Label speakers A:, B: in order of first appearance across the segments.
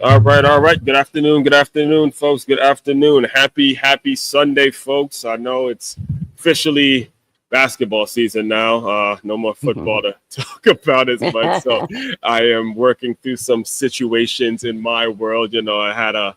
A: All right. Good afternoon, folks. Good afternoon. Happy Sunday, folks. I know it's officially basketball season now. No more football to talk about as much. So I am working through some situations in my world. I had a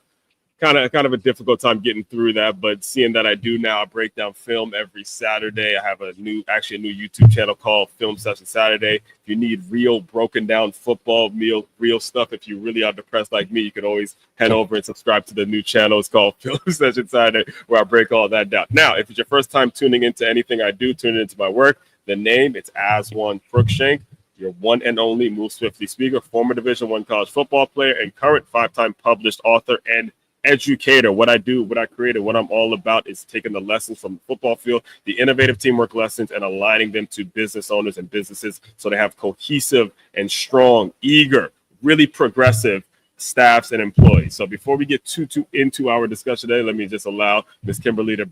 A: kind of a difficult time getting through that, but seeing that I do now, I break down film every Saturday. I have a new YouTube channel called Film Session Saturday. If you need real broken down football, real stuff, if you really are depressed like me, you can always head over and subscribe to the new channel. It's called Film Session Saturday, where I break all that down. Now, if it's your first time tuning into anything I do, tune into my work. The name, it's As One Crookshank, your one and only Move Swiftly speaker, former Division One college football player, and current five-time published author and educator. What I do, what I created, what I'm all about is taking the lessons from the football field, the innovative teamwork lessons, and aligning them to business owners and businesses so they have cohesive and strong, eager, really progressive staffs and employees. So before we get too into our discussion today, let me just allow Ms. Kimberly to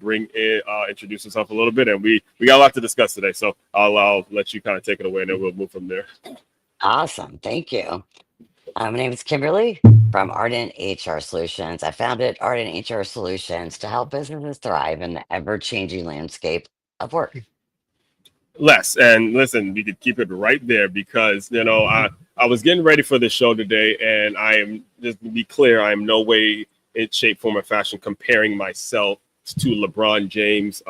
A: introduce herself a little bit, and we got a lot to discuss today. So I'll let you kind of take it away, and then we'll move from there.
B: Awesome. Thank you. My name is Kimberly from Ardent HR Solutions. I founded Ardent HR Solutions to help businesses thrive in the ever changing landscape of work.
A: Less. And listen, we could keep it right there because I was getting ready for the show today, and I am, just to be clear, I am no way in shape, form, or fashion comparing myself to LeBron James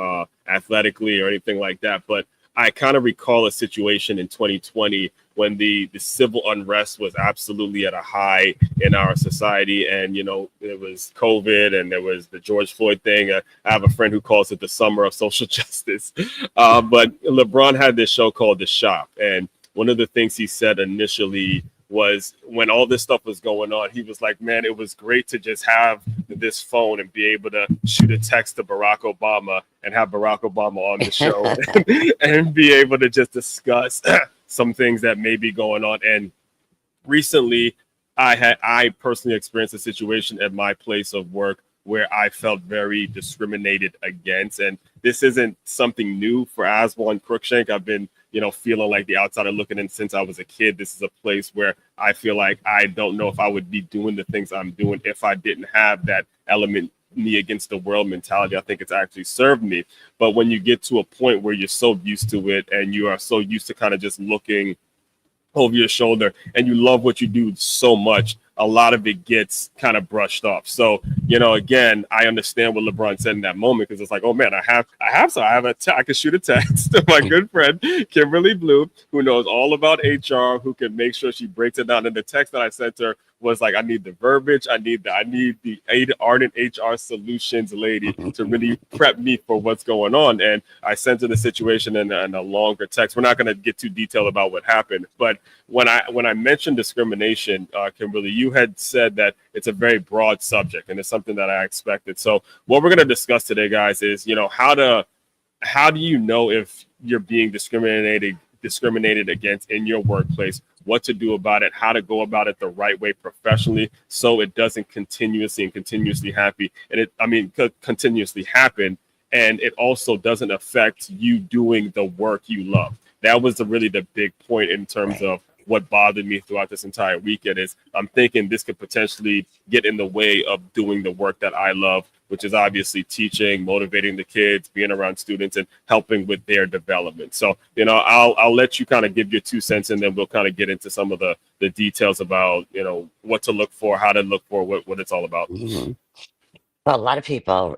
A: athletically or anything like that. But I kind of recall a situation in 2020 when the civil unrest was absolutely at a high in our society. And, it was COVID and there was the George Floyd thing. I have a friend who calls it the summer of social justice. But LeBron had this show called The Shop. And one of the things he said initially was when all this stuff was going on, he was like, man, it was great to just have this phone and be able to shoot a text to Barack Obama and have Barack Obama on the show and be able to just discuss some things that may be going on. And recently, I personally experienced a situation at my place of work where I felt very discriminated against. And this isn't something new for Aswan Crookshank. I've been, feeling like the outsider looking in since I was a kid. This is a place where I feel like I don't know if I would be doing the things I'm doing if I didn't have that element me against the world mentality. I think it's actually served me. But when you get to a point where you're so used to it and you are so used to kind of just looking over your shoulder and you love what you do so much, a lot of it gets kind of brushed off. So, again, I understand what LeBron said in that moment because it's like, oh man, I can shoot a text to my good friend Kimberly Blue, who knows all about HR, who can make sure she breaks it down. And the text that I sent her was like, I need the verbiage, I need the Ardent HR Solutions lady to really prep me for what's going on. And I sent her the situation in a longer text. We're not going to get too detailed about what happened, but when I mentioned discrimination, Kimberly, you had said that it's a very broad subject, and it's something that I expected. So what we're going to discuss today, guys, is how do you know if you're being discriminated against in your workplace, what to do about it, how to go about it the right way professionally, so it doesn't continuously continuously happen, and it also doesn't affect you doing the work you love. That was really the big point in terms
B: Right.
A: of what bothered me throughout this entire weekend is I'm thinking this could potentially get in the way of doing the work that I love, which is obviously teaching, motivating the kids, being around students, and helping with their development. So, I'll let you kind of give your 2 cents, and then we'll kind of get into some of the details about what to look for, how to look for, what it's all about.
B: Mhm. Well, a lot of people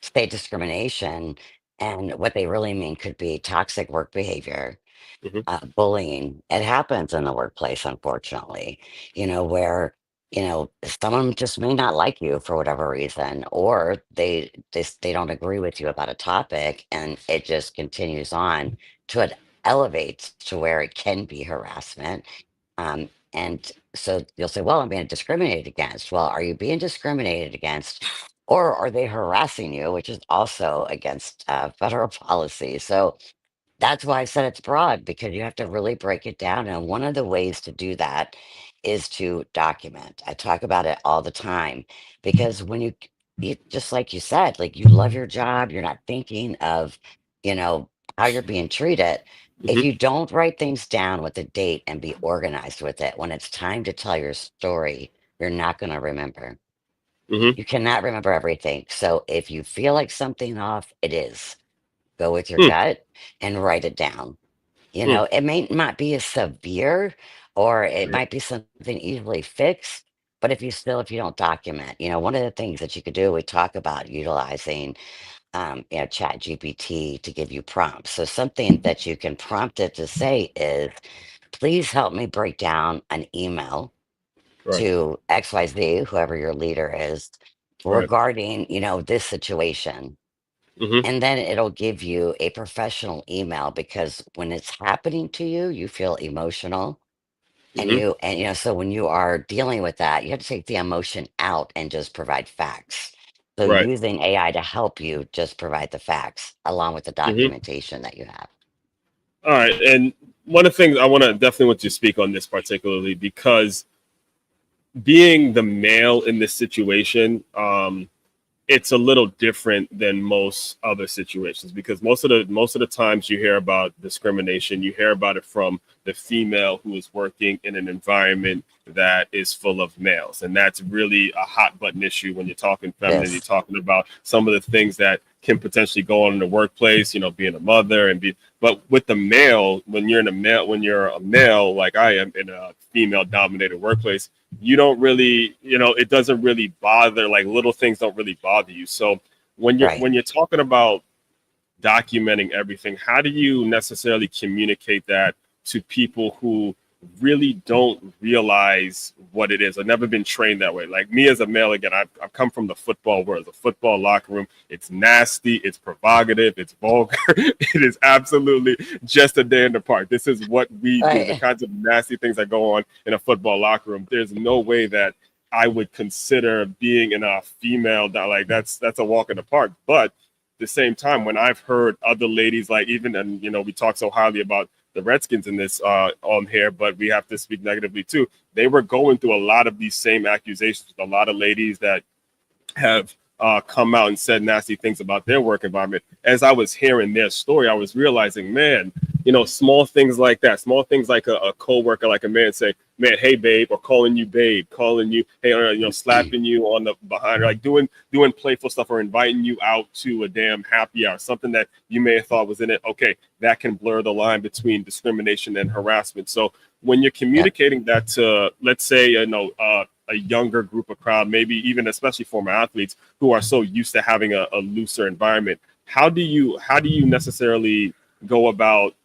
B: say discrimination, and what they really mean could be toxic work behavior,
A: Hmm.
B: bullying. It happens in the workplace, unfortunately, where, someone just may not like you for whatever reason, or they don't agree with you about a topic, and it just continues on to it elevates to where it can be harassment. And so you'll say, well, I'm being discriminated against. Well, are you being discriminated against, or are they harassing you, which is also against federal policy? So that's why I said it's broad, because you have to really break it down. And one of the ways to do that is to document. I talk about it all the time because when you just like you said, like you love your job, you're not thinking of, you know, how you're being treated. If
A: Hmm.
B: you don't write things down with a date and be organized with it, when it's time to tell your story, you're not going to remember.
A: Mm-hmm.
B: You cannot remember everything. So if you feel like something off, it is. Go with your
A: Mm,
B: gut and write it down.
A: mm,
B: It may not be as severe or it
A: right,
B: might be something easily fixed, but if you don't document, one of the things that you could do, we talk about utilizing, Chat GPT to give you prompts. So something that you can prompt it to say is, please help me break down an email
A: right,
B: to XYZ, whoever your leader is,
A: right.
B: regarding, this situation.
A: Mm-hmm.
B: And then it'll give you a professional email because when it's happening to you, you feel emotional.
A: Mm-hmm.
B: So when you are dealing with that, you have to take the emotion out and just provide facts. So
A: Right.
B: using AI to help you just provide the facts along with the
A: Mm-hmm.
B: documentation that you have.
A: All right. And one of the things I want to definitely want you to speak on this particularly because being the male in this situation, it's a little different than most other situations because most of the times you hear about discrimination, you hear about it from the female who is working in an environment that is full of males, and that's really a hot button issue when you're talking feminine. You're
B: Yes.
A: talking about some of the things that can potentially go on in the workplace, being a mother and be. But with the male, when you're a male like I am in a female dominated workplace, you don't really, it doesn't really bother, like little things don't really bother you. So
B: Right.
A: when you're talking about documenting everything, how do you necessarily communicate that to people who really don't realize what it is? I've never been trained that way. Like me as a male, again, I've come from the football world, the football locker room. It's nasty, it's provocative, it's vulgar. It is absolutely just a day in the park. This is what we do, the
B: Right.
A: kinds of nasty things that go on in a football locker room. There's no way that I would consider being in a female that like that's a walk in the park. But the same time, when I've heard other ladies, like even, and we talk so highly about the Redskins in this on here, but we have to speak negatively too. They were going through a lot of these same accusations with a lot of ladies that have come out and said nasty things about their work environment. As I was hearing their story, I was realizing, man, small things like that, small things like a coworker, like a man say, man, hey babe, or calling you babe, calling you, hey, or, slapping you on the behind, or like doing playful stuff, or inviting you out to a damn happy hour, something that you may have thought was in it. Okay, that can blur the line between discrimination and harassment. So when you're
B: Yep.
A: communicating that to, let's say, a younger group of crowd, maybe even especially former athletes who are so used to having a looser environment, how do you necessarily go about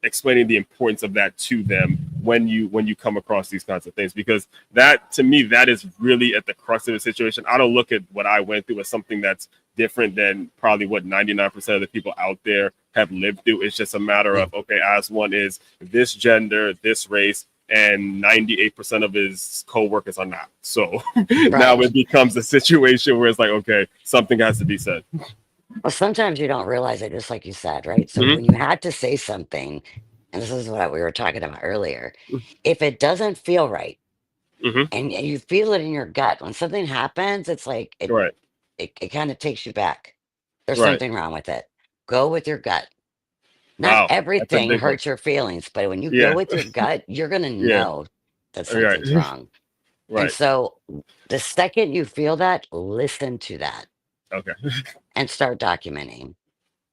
A: explaining the importance of that to them when you come across these kinds of things? Because that, to me, that is really at the crux of the situation. I don't look at what I went through as something that's different than probably what 99% of the people out there have lived through. It's just a matter
B: Yeah.
A: of, okay, as one is this gender, this race, and 98% of his co-workers are not. So now
B: Right.
A: it becomes a situation where it's like, okay, something has to be said.
B: Well, sometimes you don't realize it, just like you said, right? So
A: Mm-hmm.
B: when you had to say something, and this is what we were talking about earlier, if it doesn't feel right
A: Mm-hmm.
B: and you feel it in your gut, when something happens, it's like
A: Right.
B: it kind of takes you back. There's
A: Right.
B: something wrong with it. Go with your gut. Not
A: Wow. That's a
B: everything
A: big one.
B: hurts your feelings, but when you go
A: Yeah.
B: with your gut, you're gonna
A: Yeah.
B: know that
A: Right.
B: something's wrong. And
A: Right.
B: so the second you feel that, listen to that
A: Okay.
B: and start documenting.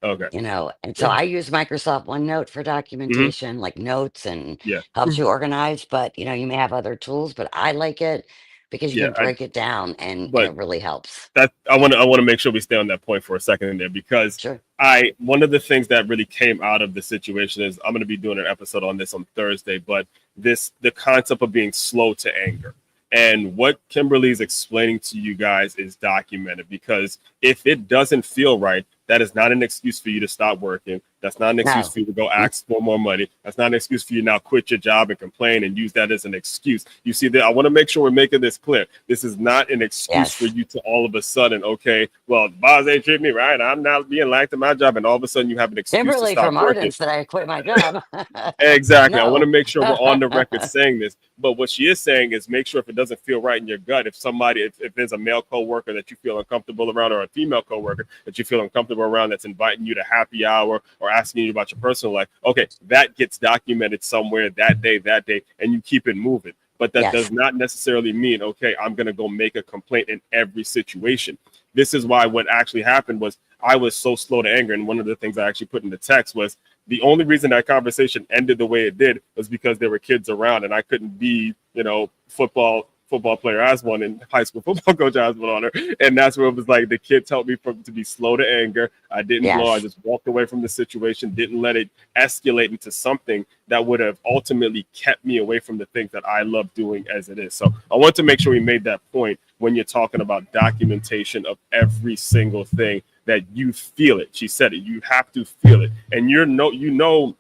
A: Okay.
B: And so I use Microsoft OneNote for
A: Mm-hmm.
B: documentation, like notes, and
A: Yeah.
B: helps you organize. But you may have other tools, but I like it because you
A: Yeah.
B: can break it down, and
A: But
B: it really helps.
A: that I want to make sure we stay on that point for a second there, because
B: Sure.
A: I one of the things that really came out of the situation is I'm going to be doing an episode on this on Thursday, but the concept of being slow to anger. And what Kimberly's explaining to you guys is documented, because if it doesn't feel right, that is not an excuse for you to stop working. That's not an excuse
B: No.
A: for you to go ask for more money. That's not an excuse for you to now quit your job and complain and use that as an excuse. You see that? I want to make sure we're making this clear. This is not an excuse for
B: Yes.
A: you to all of a sudden, okay, well, the boss ain't treating me right, I'm not being liked in my job, and all of a sudden you have an excuse to
B: Kimberly
A: stop
B: from
A: working.
B: Ardens said I quit my job.
A: Exactly. I want to
B: No.
A: make sure we're on the record saying this. But what she is saying is, make sure if it doesn't feel right in your gut, if there's a male coworker that you feel uncomfortable around, or a female coworker that you feel uncomfortable around, that's inviting you to happy hour or asking you about your personal life, okay, that gets documented somewhere that day, and you keep it moving. but that
B: Yes.
A: does not necessarily mean, okay, I'm going to go make a complaint in every situation. This is why what actually happened was I was so slow to anger. And one of the things I actually put in the text was the only reason that conversation ended the way it did was because there were kids around and I couldn't be, football player as one and high school football coach as one on her. And that's where it was like the kids helped me to be slow to anger. I didn't blow. I
B: Yes.
A: just walked away from the situation, didn't let it escalate into something that would have ultimately kept me away from the things that I love doing as it is. So I want to make sure we made that point when you're talking about documentation of every single thing that you feel it. She said it. You have to feel it. And you know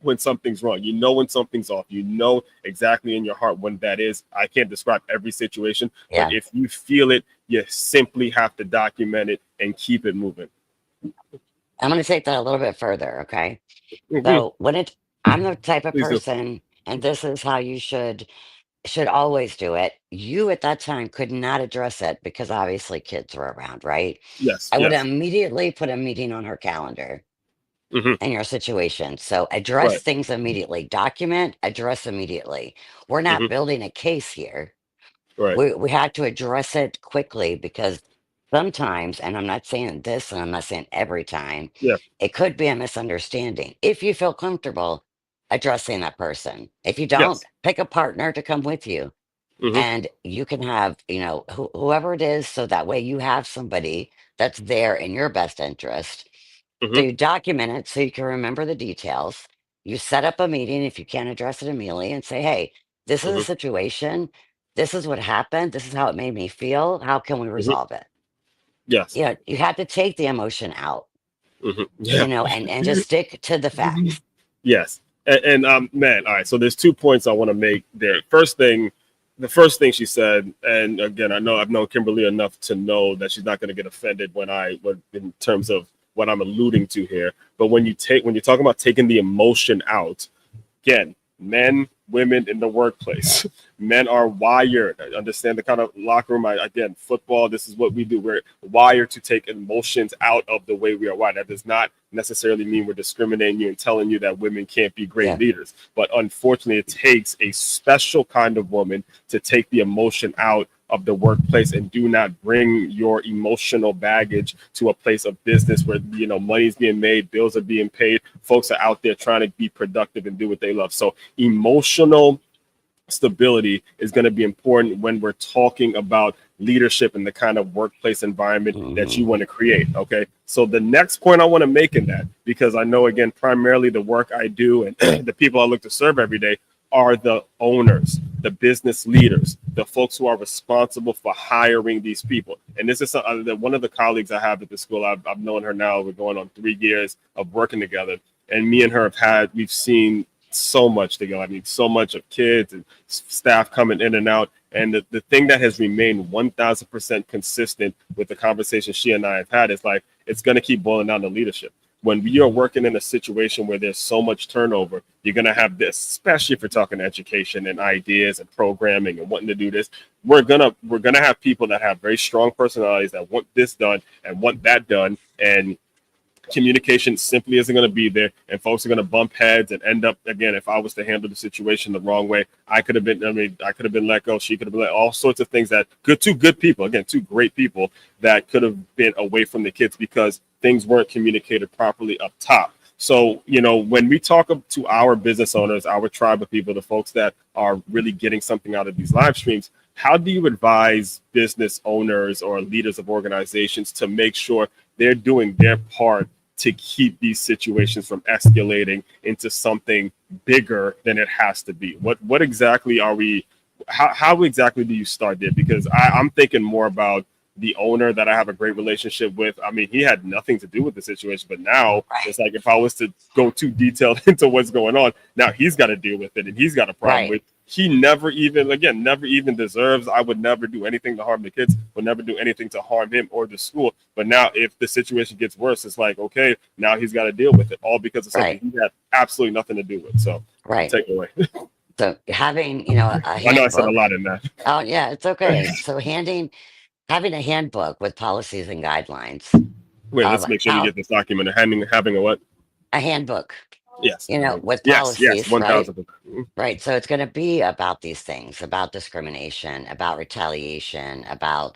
A: when something's wrong. You know when something's off. You know exactly in your heart when that is. I can't describe every situation, but
B: Yeah.
A: if you feel it, you simply have to document it and keep it moving.
B: I'm going to take that a little bit further. Okay.
A: Hmm.
B: So I'm the type of
A: Please do.
B: person, and this is how you should always do it. You at that time could not address it because obviously kids were around, right?
A: Yes,
B: I would
A: yes.
B: immediately put a meeting on her calendar
A: Hmm.
B: in your situation. So address
A: Right.
B: things immediately, document, address immediately. We're not
A: Hmm.
B: building a case here.
A: Right.
B: We had to address it quickly because sometimes, and I'm not saying this and I'm not saying every time,
A: Yeah.
B: it could be a misunderstanding. If you feel comfortable addressing that person, if you don't,
A: Yes.
B: pick a partner to come with you
A: Hmm.
B: and you can have, whoever it is, so that way you have somebody that's there in your best interest.
A: Hmm.
B: So you document it so you can remember the details. You set up a meeting if you can't address it immediately and say, hey, this is a
A: Hmm.
B: situation. This is what happened. This is how it made me feel. How can we
A: Hmm.
B: resolve it?
A: Yes.
B: You have to take the emotion out,
A: Hmm. Yeah.
B: and just stick to the facts.
A: Yes. And man, all right. So there's 2 points I want to make there. The first thing she said, and again, I know I've known Kimberly enough to know that she's not going to get offended in terms of what I'm alluding to here. But when you're talking about taking the emotion out, again, men, women in the workplace. Men are wired. I understand the kind of locker room. Again, football, this is what we do. We're wired to take emotions out of the way we are wired. That does not necessarily mean we're discriminating you and telling you that women can't be great
B: Yeah.
A: leaders. But unfortunately, it takes a special kind of woman to take the emotion out of the workplace and do not bring your emotional baggage to a place of business where money's being made, bills are being paid, folks are out there trying to be productive and do what they love. So emotional stability is going to be important when we're talking about leadership and the kind of workplace environment that
B: Hmm.
A: you want to create. Okay. So the next point I want to make in that, because I know again, primarily the work I do and the people I look to serve every day are the owners, the business leaders, the folks who are responsible for hiring these people. And this is one of the colleagues I have at the school. I've known her now. We're going on 3 years of working together. And me and her we've seen so much together. I mean, so much of kids and staff coming in and out. And the thing that has remained 1000% consistent with the conversation she and I have had is like, it's going to keep boiling down to leadership. When we are working in a situation where there's so much turnover, you're going to have this, especially if you're talking education and ideas and programming and wanting to do this. We're gonna have people that have very strong personalities that want this done and want that done, and communication simply isn't going to be there, and folks are going to bump heads and end up again. If I was to handle the situation the wrong way, I could have been let go. She could have been let, all sorts of things that two good people, again, two great people that could have been away from the kids because things weren't communicated properly up top. So, when we talk to our business owners, our tribe of people, the folks that are really getting something out of these live streams, how do you advise business owners or leaders of organizations to make sure they're doing their part to keep these situations from escalating into something bigger than it has to be? What exactly are we? How exactly do you start there? Because I'm thinking more about the owner that I have a great relationship with. I mean, he had nothing to do with the situation, but now
B: Right.
A: it's like if I was to go too detailed into what's going on, now he's got to deal with it and he's got a problem
B: Right.
A: with. He never even deserves. I would never do anything to harm the kids, would never do anything to harm him or the school. But now, if the situation gets worse, it's like, okay, now he's got to deal with it all because of something
B: Right.
A: he had absolutely nothing to do with. So,
B: Right.
A: take it away.
B: So having, a
A: I know I said a
B: handbook.
A: lot in that.
B: Oh yeah, it's okay. So having a handbook with policies and guidelines
A: Wait,
B: of
A: let's make sure we
B: how
A: get this document. Having a what?
B: a handbook.
A: Yes.
B: with
A: Yes.
B: policies, right?
A: 1000%.
B: Right. So it's going to be about these things, about discrimination, about retaliation, about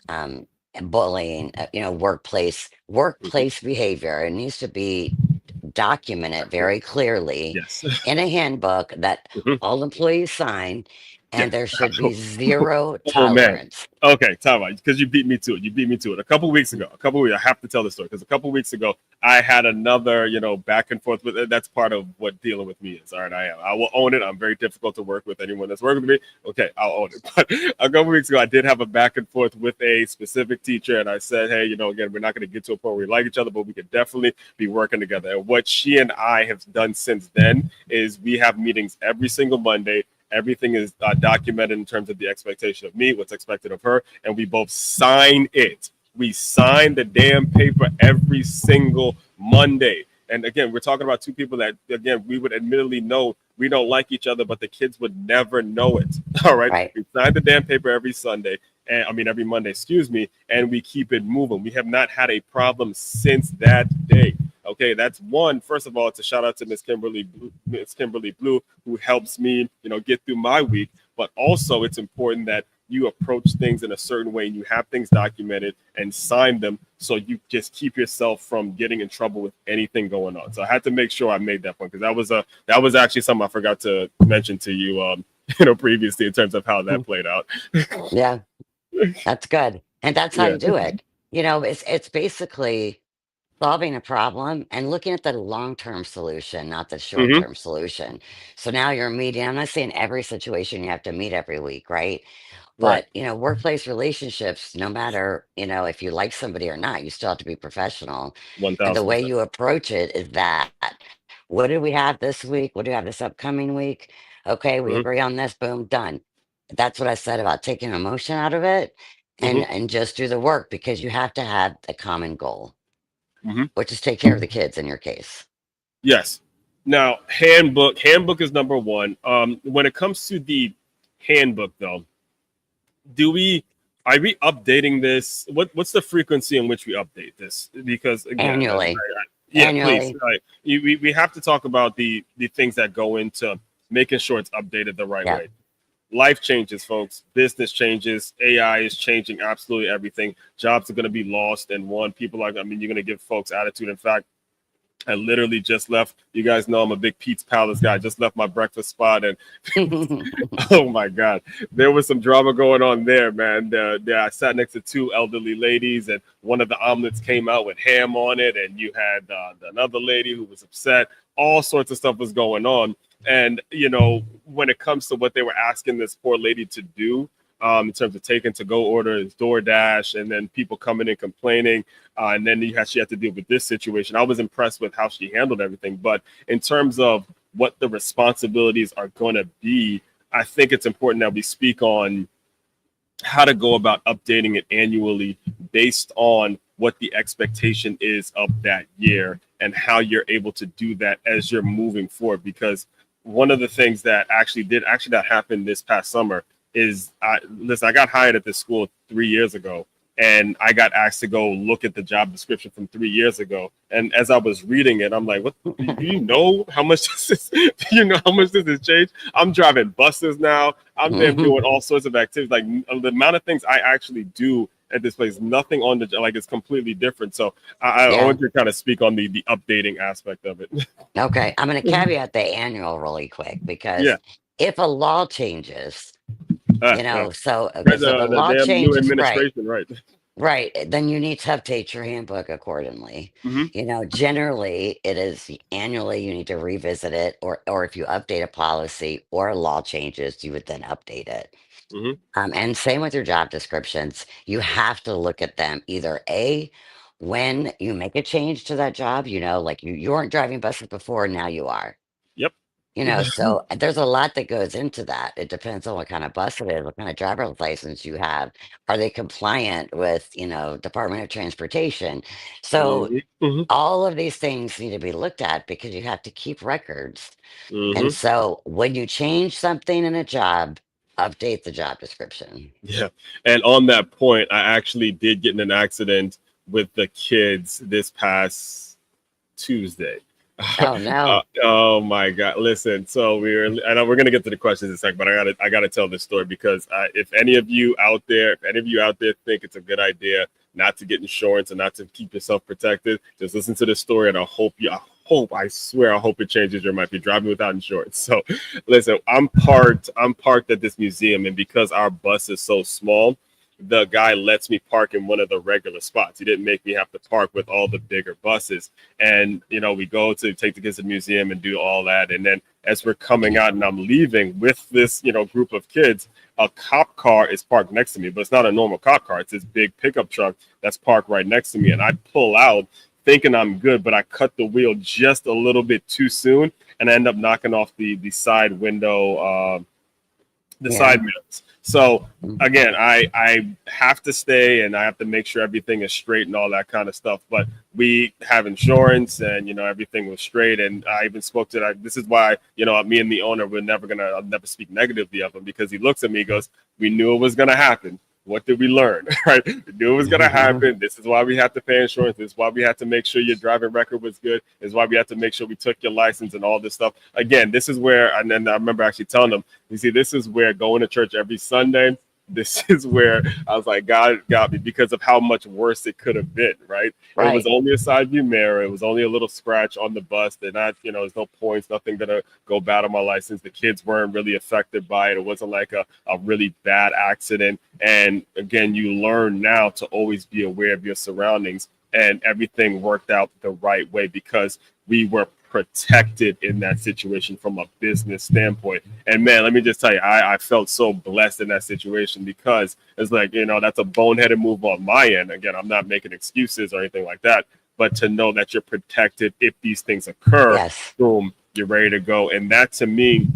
B: um, bullying,
A: Mhm.
B: workplace behavior. It needs to be documented very clearly
A: Yes.
B: in a handbook that
A: Mhm.
B: all employees sign, and
A: Yes.
B: there should be zero
A: Oh man.
B: tolerance.
A: Okay, time out because you beat me to it. You beat me to it. A couple weeks ago, a couple weeks. I have to tell the story because a couple weeks ago, I had another, back and forth with. That's part of what dealing with me is. All right, I am. I will own it. I'm very difficult to work with. Anyone that's working with me, okay, I'll own it. But a couple weeks ago, I did have a back and forth with a specific teacher, and I said, hey, again, we're not going to get to a point where we like each other, but we could definitely be working together. And what she and I have done since then is we have meetings every single Monday. Everything is documented in terms of the expectation of me, what's expected of her, and we both sign it. We sign the damn paper every single Monday. And again, we're talking about two people that, again, we would admittedly know we don't like each other, but the kids would never know it. All right.
B: Right.
A: We sign the damn paper every Sunday, and I mean, every Monday, excuse me, and we keep it moving. We have not had a problem since that day. Okay, that's one. First of all, it's a shout out to Miss Kimberly Blue, who helps me, get through my week. But also, it's important that you approach things in a certain way and you have things documented and sign them so you just keep yourself from getting in trouble with anything going on. So I had to make sure I made that point because that was actually something I forgot to mention to you, previously in terms of how that
B: Mm.
A: played out.
B: Yeah, that's good. And that's how
A: Yeah.
B: you do it. It's basically solving a problem and looking at the long-term solution, not the
A: Hmm.
B: short-term solution. So now you're meeting, I'm not saying every situation you have to meet every week, right?
A: Right.
B: But, workplace relationships, no matter, if you like somebody or not, you still have to be professional.
A: One
B: And the
A: thousand
B: way
A: percent.
B: you approach it is that, what do we have this week? What do we have this upcoming week? Okay, we
A: Hmm.
B: agree on this, boom, done. That's what I said about taking emotion out of it
A: Hmm.
B: and just do the work because you have to have a common goal,
A: Hmm.
B: which is take care of the kids in your case.
A: Yes. Now, handbook is number one. When it comes to the handbook, though, do we are we updating this? What's the frequency in which we update this? Because again,
B: Annually.
A: yeah, please,
B: Annually.
A: we have to talk about the things that go into making sure it's updated the right
B: Yeah.
A: way. Life changes, folks. Business changes. AI is changing absolutely everything. Jobs are going to be lost, and one people are. I mean, you're going to give folks attitude. In fact, I literally just left. You guys know I'm a big Pete's Palace guy. I just left my breakfast spot, and oh my God, there was some drama going on there, man. I sat next to two elderly ladies, and one of the omelets came out with ham on it, and you had another lady who was upset. All sorts of stuff was going on, and when it comes to what they were asking this poor lady to do. In terms of taking to go orders, DoorDash, and then people coming in complaining, and then she had to deal with this situation. I was impressed with how she handled everything, but in terms of what the responsibilities are going to be, I think it's important that we speak on how to go about updating it annually based on what the expectation is of that year and how you're able to do that as you're moving forward. Because one of the things that actually that happened this past summer is listen, I got hired at this school 3 years ago, and I got asked to go look at the job description from 3 years ago. And as I was reading it, I'm like, "What? Do you know how much this is? Do you know how much this has changed? I'm driving buses now. I'm damn doing all sorts of activities. Like the amount of things I actually do at this place, nothing on the like it's completely different. So I
B: Yeah.
A: want you to kind of speak on the updating aspect of it.
B: Okay. I'm going to caveat the annual really quick
A: Yeah,
B: because if a law changes,
A: uh, uh,
B: okay, so the
A: the
B: law
A: damn new
B: changes, right?
A: administration, right?
B: Right. Then you need to update your handbook accordingly.
A: Hmm.
B: Generally it is annually you need to revisit it, or if you update a policy or law changes, you would then update it.
A: Hmm.
B: And same with your job descriptions. You have to look at them either A, when you make a change to that job, like you weren't driving buses before, now you are.
A: Yep.
B: So there's a lot that goes into that. It depends on what kind of bus it is, what kind of driver's license you have. Are they compliant with, Department of Transportation? So
A: Hmm. Hmm.
B: all of these things need to be looked at because you have to keep records. And
A: Hmm.
B: so when you change something in a job, update the job description.
A: Yeah. And on that point, I actually did get in an accident with the kids this past Tuesday.
B: Oh no.
A: Oh my God! Listen, so I know we're gonna get to the questions in a second, but I gotta tell this story because if any of you out there, if any of you out there think it's a good idea not to get insurance and not to keep yourself protected, just listen to this story, and I swear, I hope it changes your mind. If you're driving without insurance, so listen, I'm parked at this museum, and because our bus is so small, the guy lets me park in one of the regular spots. He didn't make me have to park with all the bigger buses. And, we go to take the kids to the museum and do all that. And then as we're coming out and I'm leaving with this, group of kids, a cop car is parked next to me, but it's not a normal cop car. It's this big pickup truck that's parked right next to me. And I pull out thinking I'm good, but I cut the wheel just a little bit too soon. And I end up knocking off the side window, the
B: Yeah.
A: side mirrors. So again, I have to stay and I have to make sure everything is straight and all that kind of stuff. But we have insurance and everything was straight. And I even spoke to that. This is why me and the owner I'll never speak negatively of him, because he looks at me and goes, "We knew it was gonna happen. What did we learn?" Right? We knew it was gonna happen. This is why we had to pay insurance. This is why we had to make sure your driving record was good. This is why we had to make sure we took your license and all this stuff. Again, this is where, and then I remember actually telling them, you see, this is where going to church every Sunday, this is where I was like, God got me, because of how much worse it could have been, right? It was
B: Right.
A: only a side view mirror. It was only a little scratch on the bus. They're not, there's no points, nothing gonna go bad on my license. The kids weren't really affected by it. It wasn't like a really bad accident. And again, you learn now to always be aware of your surroundings, and everything worked out the right way because we were protected in that situation from a business standpoint. And man, let me just tell you, I felt so blessed in that situation, because it's like, that's a boneheaded move on my end. Again, I'm not making excuses or anything like that, but to know that you're protected if these things occur,
B: Yes.
A: boom, you're ready to go. And that, to me,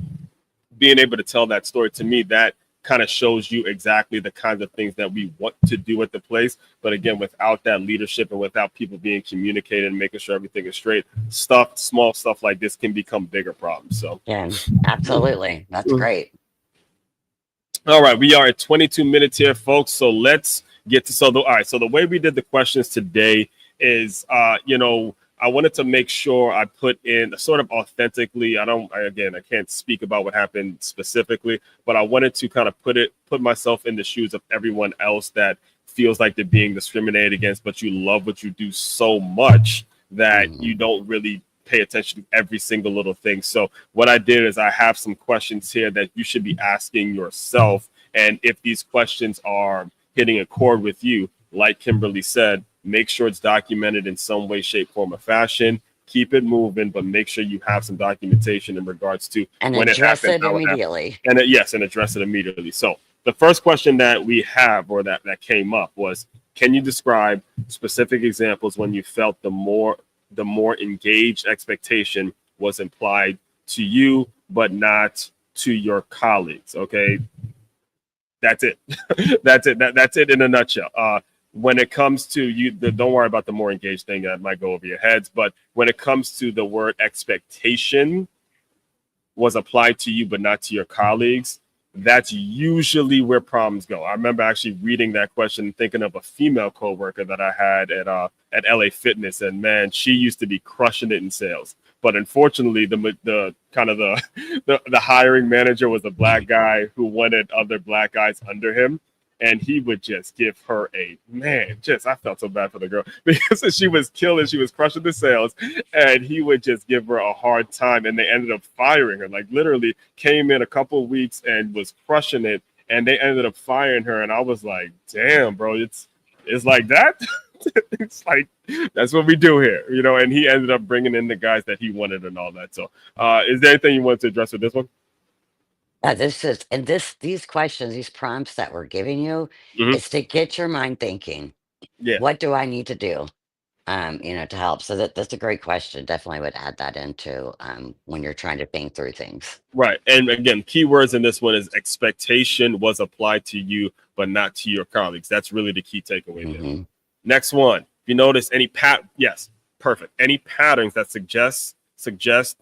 A: being able to tell that story, to me, that kind of shows you exactly the kinds of things that we want to do at the place. But again, without that leadership and without people being communicated and making sure everything is straight, small stuff like this can become bigger problems. So,
B: Yeah. Absolutely. That's great.
A: all right, we are at 22 minutes here, folks. So let's get to all right. So the way we did the questions today is, I wanted to make sure I put in sort of authentically. I can't speak about what happened specifically, but I wanted to kind of put myself in the shoes of everyone else that feels like they're being discriminated against, but you love what you do so much that
B: Mhm.
A: you don't really pay attention to every single little thing. So what I did is I have some questions here that you should be asking yourself. And if these questions are hitting a chord with you, like Kimberly said, make sure it's documented in some way, shape, form, or fashion. Keep it moving, but make sure you have some documentation in regards to
B: And
A: when it
B: address
A: happened,
B: it
A: how it happened,
B: immediately.
A: and address it immediately. So the first question that we have, or that came up, was, can you describe specific examples when you felt the more engaged expectation was implied to you, but not to your colleagues? Okay, that's it. That's it. That's it in a nutshell. When it comes to you, don't worry about the more engaged thing that might go over your heads. But when it comes to the word expectation was applied to you, but not to your colleagues, that's usually where problems go. I remember actually reading that question, thinking of a female coworker that I had at LA Fitness, and man, she used to be crushing it in sales. But unfortunately, the kind of the hiring manager was a black guy who wanted other black guys under him, and he would just give her a man. Just I felt so bad for the girl because she was killing, she was crushing the sales, and he would just give her a hard time, and they ended up firing her. Like literally came in a couple of weeks and was crushing it, and they ended up firing her. And I was like, damn, bro, it's like that. It's like that's what we do here, and he ended up bringing in the guys that he wanted and all that. So is there anything you want to address with this one?
B: This is and these questions, these prompts that we're giving you,
A: Hmm.
B: it's to get your mind thinking,
A: Yeah.
B: what do I need to do? To help. So that's a great question. Definitely would add that into when you're trying to think through things.
A: Right. And again, keywords in this one is expectation was applied to you, but not to your colleagues. That's really the key takeaway there.
B: Hmm.
A: Next one. If you notice any yes, perfect. Any patterns that suggest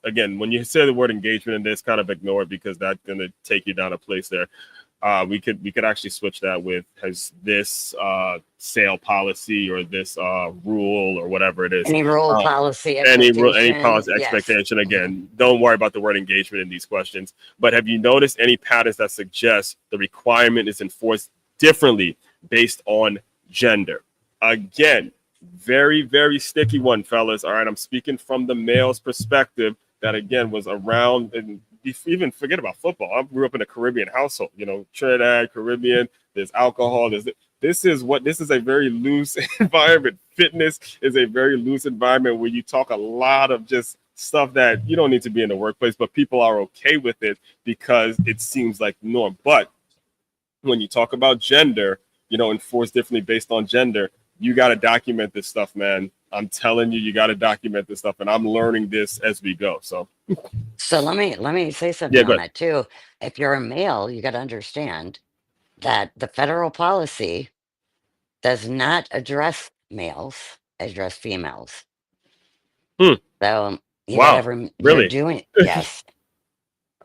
A: again, when you say the word engagement in this, kind of ignore it because that's gonna take you down a place there. we could actually switch that with has this sale policy or this rule or whatever it is.
B: Any rule, policy,
A: Any
B: expectation?
A: policy
B: Yes.
A: expectation.
B: Mhm.
A: Again, don't worry about the word engagement in these questions. But have you noticed any patterns that suggest the requirement is enforced differently based on gender? Again, very, very sticky one, fellas. All right, I'm speaking from the male's perspective. That again was around, and even forget about football. I grew up in a Caribbean household. Trinidad, Caribbean. There's alcohol. This is a very loose environment. Fitness is a very loose environment where you talk a lot of just stuff that you don't need to be in the workplace, but people are okay with it because it seems like the norm. But when you talk about gender, enforced differently based on gender, you got to document this stuff, man. I'm telling you, you got to document this stuff, and I'm learning this as we go. So,
B: So let me say something
A: yeah,
B: on
A: but
B: that too. If you're a male, you got to understand that the federal policy does not address males, address females.
A: hmm,
B: So you got
A: wow,
B: to, you're
A: really?
B: doing, yes.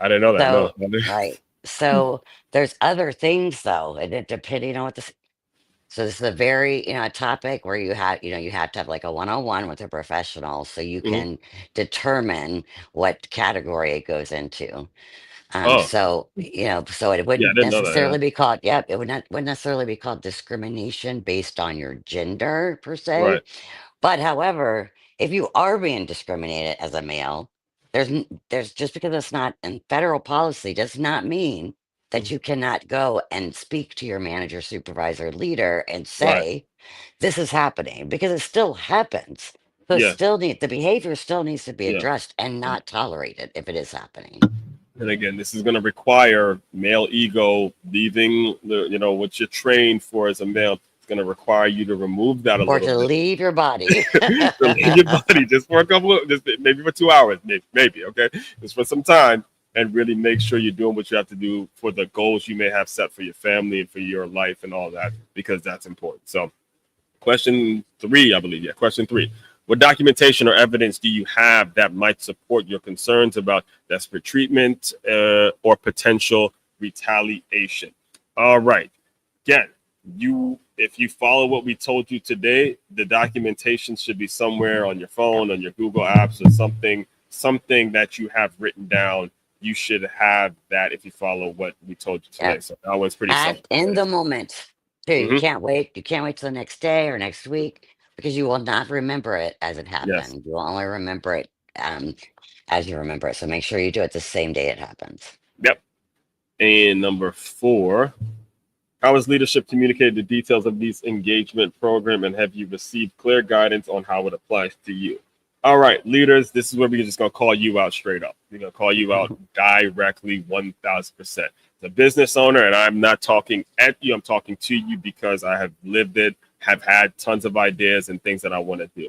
A: I didn't know that. No.
B: So, right. So there's other things though, and it depending on what this, so this is a very, a topic where you have to have like a one-on-one with a professional so you
A: Mhm.
B: can determine what category it goes into.
A: Oh,
B: So it
A: yeah, I
B: wouldn't
A: didn't know that. Yeah,
B: necessarily be called, yep, it wouldn't necessarily be called discrimination based on your gender per se.
A: right.
B: But however, if you are being discriminated as a male, there's just because it's not in federal policy does not mean that
A: Mhm.
B: you cannot go and speak to your manager, supervisor, leader and
A: Right.
B: say, this is happening because it still happens. So
A: Yeah.
B: the behavior still needs to be
A: Yeah.
B: addressed and not tolerated if it is happening.
A: And again, this is going to require male ego leaving what you're trained for as a male. It's going to require you to remove that a
B: Or
A: little
B: to
A: bit,
B: leave your body.
A: to leave your body just for a couple of, just maybe for 2 hours, maybe, okay, just for some time, and really make sure you're doing what you have to do for the goals you may have set for your family and for your life and all that, because that's important. So, question three, I believe. Yeah, question three. What documentation or evidence do you have that might support your concerns about desperate treatment or potential retaliation? All right. Again, if you follow what we told you today, the documentation should be somewhere on your phone, on your Google apps, or something that you have written down. You should have that if you follow what we told you
B: Yeah.
A: today. So that was pretty
B: Act in the
A: self-explanatory.
B: moment too. You
A: Mm-hmm.
B: can't wait. You can't wait till the next day or next week because you will not remember it as it
A: Yes.
B: happened. You will only remember it um, as you remember it. So make sure you do it the same day it happens.
A: Yep. And number four, how has leadership communicated the details of these engagement program, and have you received clear guidance on how it applies to you? All right, leaders, this is where we're just gonna call you out straight up. We're gonna call you out directly, 1,000%. The business owner, and I'm not talking at you. I'm talking to you because I have lived it, have had tons of ideas and things that I want to do.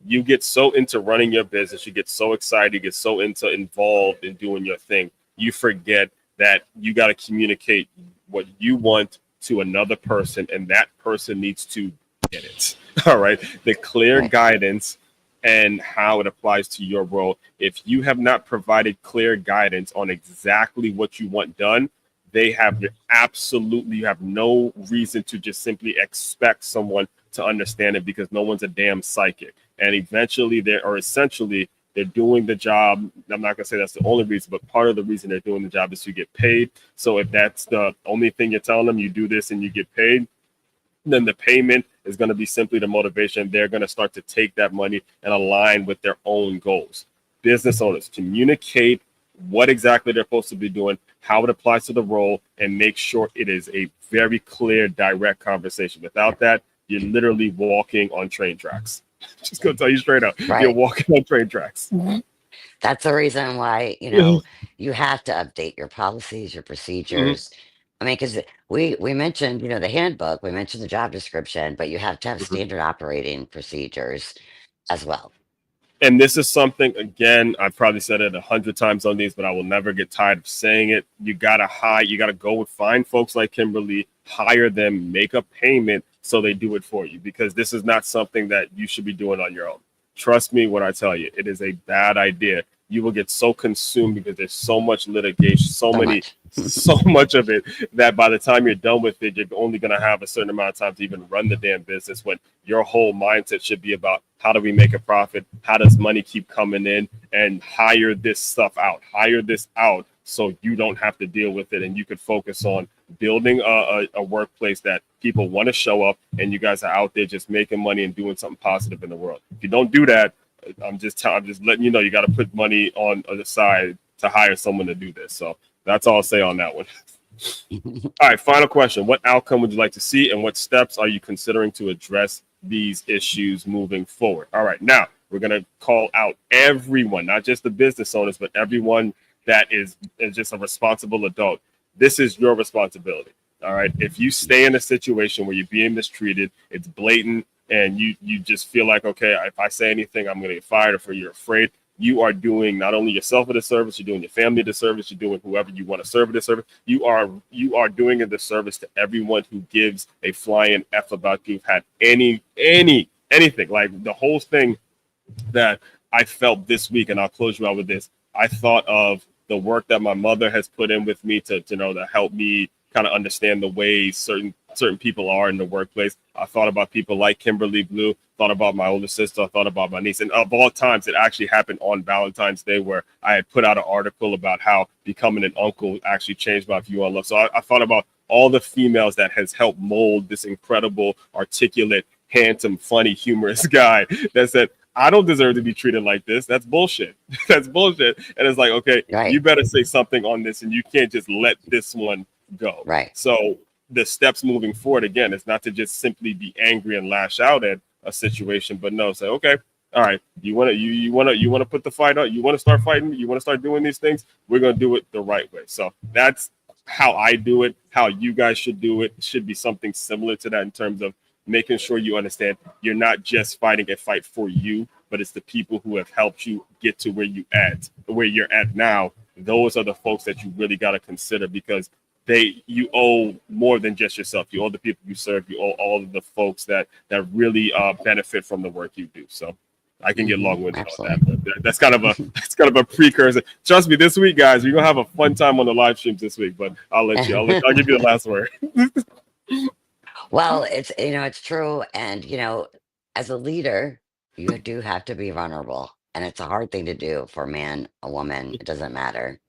A: You get so into running your business, you get so excited, you get so involved in doing your thing, you forget that you got to communicate what you want to another person, and that person needs to get it. All right, the clear
B: Right.
A: guidance and how it applies to your role. If you have not provided clear guidance on exactly what you want done, they have absolutely, you have no reason to just simply expect someone to understand it, because no one's a damn psychic. And eventually, essentially, they're doing the job. I'm not gonna say that's the only reason, but part of the reason they're doing the job is to get paid. So if that's the only thing you're telling them, you do this and you get paid, then the payment is going to be simply the motivation. They're going to start to take that money and align with their own goals. Business owners, communicate what exactly they're supposed to be doing, how it applies to the role, and make sure it is a very clear, direct conversation. Without that, you're literally walking on train tracks. Just gonna tell you straight up, you're
B: Right.
A: walking on train tracks.
B: That's the reason why,
A: Mhm.
B: you have to update your policies, your procedures. I mean, because we mentioned, the handbook, we mentioned the job description, but you have to have
A: Mhm.
B: standard operating procedures as well.
A: And this is something, again, I've probably said it 100 times on these, but I will never get tired of saying it. You gotta go and find folks like Kimberly, hire them, make a payment so they do it for you, because this is not something that you should be doing on your own. Trust me when I tell you, it is a bad idea. you will get so consumed because there's so much litigation,
B: So much.
A: so much of it, that by the time you're done with it, you're only going to have a certain amount of time to even run the damn business, when your whole mindset should be about how do we make a profit? How does money keep coming in? And hire this out so you don't have to deal with it, and you could focus on building a workplace that people want to show up, and you guys are out there just making money and doing something positive in the world. If you don't do that, I'm just letting you know, you got to put money on the side to hire someone to do this. So that's all I'll say on that one. All right, final question. What outcome would you like to see, and what steps are you considering to address these issues moving forward? All right, now we're going to call out everyone, not just the business owners, but everyone that is just a responsible adult. This is your responsibility. All right. If you stay in a situation where you're being mistreated, it's blatant, and you just feel like, okay, if I say anything, I'm going to get fired, or you're afraid, you are doing not only yourself a disservice, you're doing your family a disservice, you're doing whoever you want to serve a disservice. You are doing a disservice to everyone who gives a flying F about you've had anything. Like the whole thing that I felt this week, and I'll close you out with this. I thought of the work that my mother has put in with me to help me kind of understand the ways certain people are in the workplace. I thought about people like Kimberly Blue, thought about my older sister, I thought about my niece. And of all times, it actually happened on Valentine's Day, where I had put out an article about how becoming an uncle actually changed my view on love. So I thought about all the females that has helped mold this incredible, articulate, handsome, funny, humorous guy that said, I don't deserve to be treated like this. That's bullshit. That's bullshit. And it's like, okay, you
B: Right.
A: better say something on this, and you can't just let this one go.
B: Right.
A: So the steps moving forward, again, is not to just simply be angry and lash out at a situation, but no, say, okay, all right, you want to put the fight on, you want to start fighting, you want to start doing these things, we're going to do it the right way. So that's how I do it. How you guys should do it should be something similar to that, in terms of making sure you understand you're not just fighting a fight for you, but it's the people who have helped you get to where you're at now. Those are the folks that you really got to consider, because you owe more than just yourself. You owe the people you serve. You owe all of the folks that really benefit from the work you do. So I can get long-winded on
B: Absolutely.
A: that, but that's kind of a precursor. Trust me, this week, guys, we're gonna have a fun time on the live streams this week. But I'll give you the last word.
B: Well, it's true. And, as a leader, you do have to be vulnerable. And it's a hard thing to do for a man, a woman, it doesn't matter.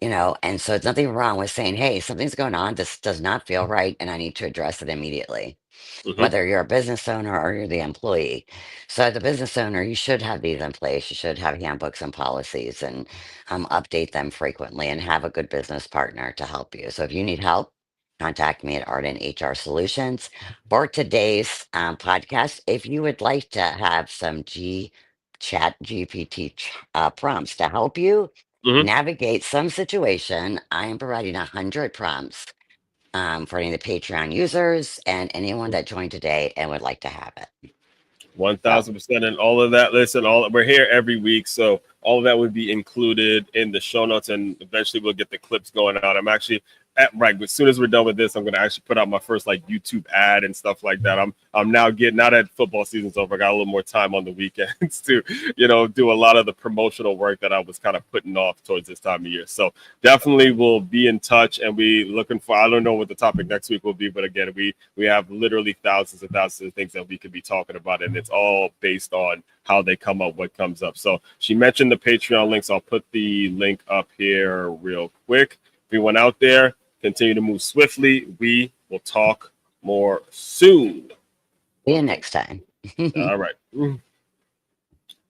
B: And so it's nothing wrong with saying, hey, something's going on. This does not feel right. And I need to address it immediately,
A: Hmm.
B: whether you're a business owner or you're the employee. So, as a business owner, you should have these in place. You should have handbooks and policies, and update them frequently, and have a good business partner to help you. So, if you need help, contact me at Arden HR Solutions. For today's podcast, if you would like to have some Chat GPT prompts to help you
A: Hmm.
B: navigate some situation, I am providing 100 prompts for any of the Patreon users and anyone that joined today and would like to have it.
A: One
B: So,
A: thousand percent, and all of that. Listen, we're here every week, so all of that would be included in the show notes, and eventually we'll get the clips going out. I'm actually right. As soon as we're done with this, I'm going to actually put out my first YouTube ad and stuff like that. I'm now getting, now that football season's over, I got a little more time on the weekends to do a lot of the promotional work that I was kind of putting off towards this time of year. So definitely we'll be in touch, and we looking for, I don't know what the topic next week will be, but again, we have literally thousands and thousands of things that we could be talking about, and it's all based on how they come up, what comes up. So she mentioned the Patreon links. I'll put the link up here real quick. Everyone out there, continue to move swiftly. We will talk more soon.
B: see you next time.
A: All right.